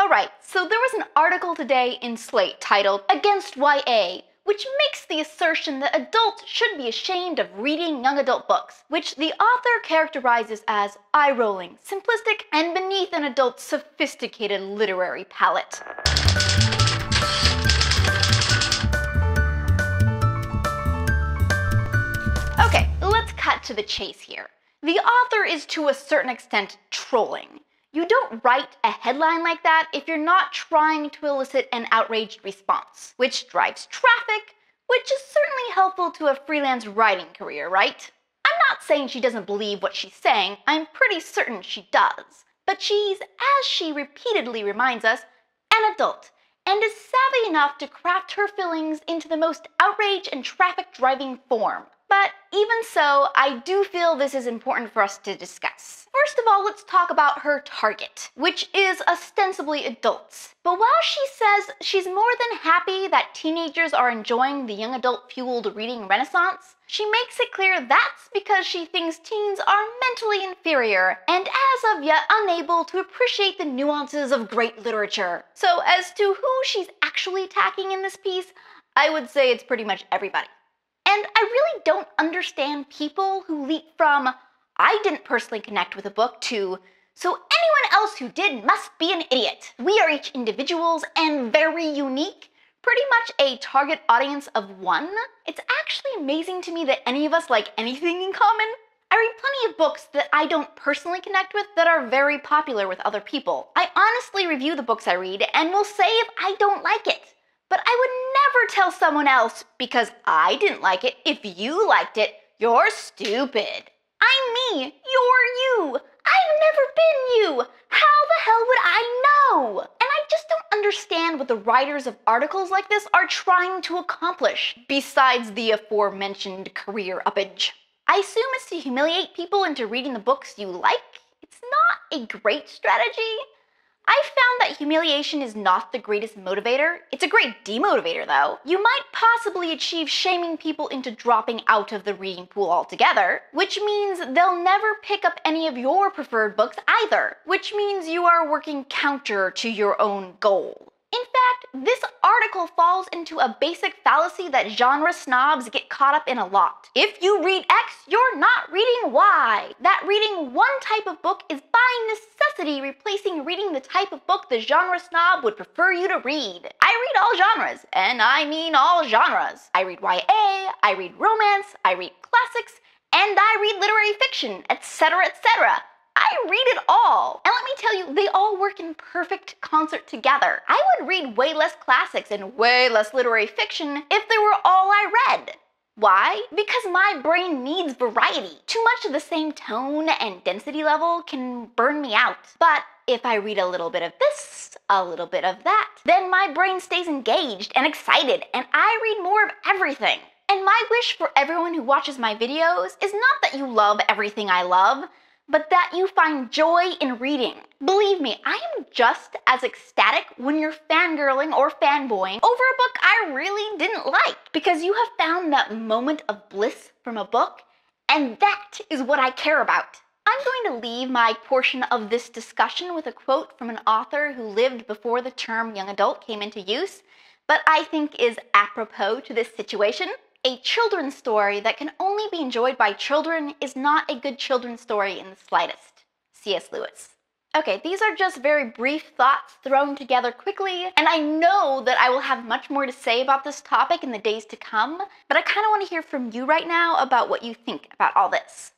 Alright, so there was an article today in Slate titled Against YA, which makes the assertion that adults should be ashamed of reading young adult books, which the author characterizes as eye-rolling, simplistic, and beneath an adult's sophisticated literary palate. Okay, let's cut to the chase here. The author is to a certain extent trolling. You don't write a headline like that if you're not trying to elicit an outraged response, which drives traffic, which is certainly helpful to a freelance writing career, right? I'm not saying she doesn't believe what she's saying, I'm pretty certain she does. But she's, as she repeatedly reminds us, an adult, and is savvy enough to craft her feelings into the most outrage and traffic-driving form. But even so, I do feel this is important for us to discuss. First of all, let's talk about her target, which is ostensibly adults. But while she says she's more than happy that teenagers are enjoying the young adult-fueled reading renaissance, she makes it clear that's because she thinks teens are mentally inferior and as of yet unable to appreciate the nuances of great literature. So as to who she's actually attacking in this piece, I would say it's pretty much everybody. And I really don't understand people who leap from, I didn't personally connect with a book, to, so anyone else who did must be an idiot. We are each individuals and very unique, pretty much a target audience of one. It's actually amazing to me that any of us like anything in common. I read plenty of books that I don't personally connect with that are very popular with other people. I honestly review the books I read and will say if I don't like it. But I would never tell someone else, because I didn't like it, if you liked it, you're stupid. I'm me, you're you. I've never been you. How the hell would I know? And I just don't understand what the writers of articles like this are trying to accomplish, besides the aforementioned career uppage. I assume it's to humiliate people into reading the books you like. It's not a great strategy. I've found that humiliation is not the greatest motivator. It's a great demotivator, though. You might possibly achieve shaming people into dropping out of the reading pool altogether, which means they'll never pick up any of your preferred books either, which means you are working counter to your own goal. In fact, this article falls into a basic fallacy that genre snobs get caught up in a lot. If you read X, you're not reading Y. That reading one type of book is by necessity replacing reading the type of book the genre snob would prefer you to read. I read all genres, and I mean all genres. I read YA, I read romance, I read classics, and I read literary fiction, etc., etc. I read it all. And let me tell you, they all work in perfect concert together. I would read way less classics and way less literary fiction if they were all I read. Why? Because my brain needs variety. Too much of the same tone and density level can burn me out. But if I read a little bit of this, a little bit of that, then my brain stays engaged and excited, and I read more of everything. And my wish for everyone who watches my videos is not that you love everything I love, but that you find joy in reading. Believe me, I am just as ecstatic when you're fangirling or fanboying over a book I really didn't like, because you have found that moment of bliss from a book, and that is what I care about. I'm going to leave my portion of this discussion with a quote from an author who lived before the term young adult came into use, but I think is apropos to this situation. A children's story that can only be enjoyed by children is not a good children's story in the slightest. C.S. Lewis. Okay, these are just very brief thoughts thrown together quickly, and I know that I will have much more to say about this topic in the days to come, but I kind of want to hear from you right now about what you think about all this.